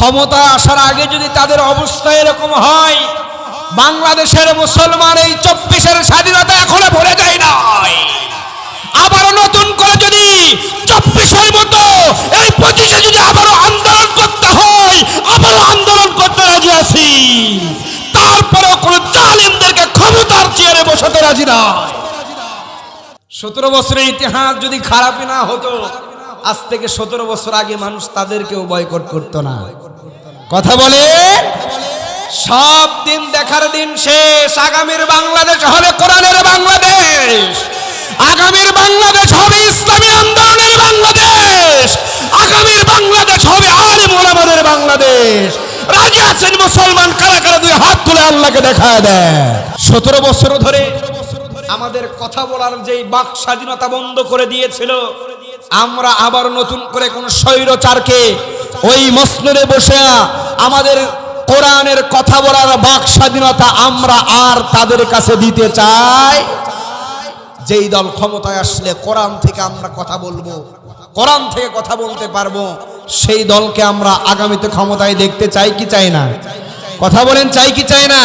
ক্ষমতা আসার আগে যদি তাদের অবস্থা এরকম হয়, বাংলাদেশের মুসলমান এই 24-এর স্বাধীনতা এখনো ভুলে যায় না। আবারও নতুন করে যদি 24-এর মতো এই 25-এ যদি আবারও আন্দোলন করতে হয়, আবারও আন্দোলন করতে রাজি আছি। তারপরেও কোন জালেমদেরকে ক্ষমতার চেয়ারে বসাতে রাজি না। 17 বছরের ইতিহাস যদি খারাপই না হতো, আজ থেকে 17 বছর আগে মানুষ তাদেরকেও বয়কট করতো না। কথা বলে সব দিন দেখার দিন শেষ। আগামীর বাংলাদেশ হবে কোরআনের বাংলাদেশ, আগামীর বাংলাদেশ হবে ইসলামী আন্দোলনের বাংলাদেশ, আগামীর বাংলাদেশ হবে আলেম ওলামাদের বাংলাদেশ। রাজি আছেন মুসলমান? কারা কারা দুই হাত তুলে আল্লাহকে দেখায় দেয়। 17 বছর ধরে আমাদের কথা বলার যেই বাক স্বাধীনতা বন্ধ করে দিয়েছিল, আমরা আবার নতুন করে কোন স্বৈরচারকে ওই মসনদে বসে আমাদের কোরআনের কথা বলার বাক স্বাধীনতা আমরা আর তাদের কাছে দিতে চাই। যেই দল ক্ষমতায় আসলে কোরআন থেকে আমরা কথা বলবো, কোরআন থেকে কথা বলতে পারবো, সেই দলকে আমরা আগামীতে ক্ষমতায় দেখতে চাই কি চাই না? কথা বলেন, চাই কি চাই না?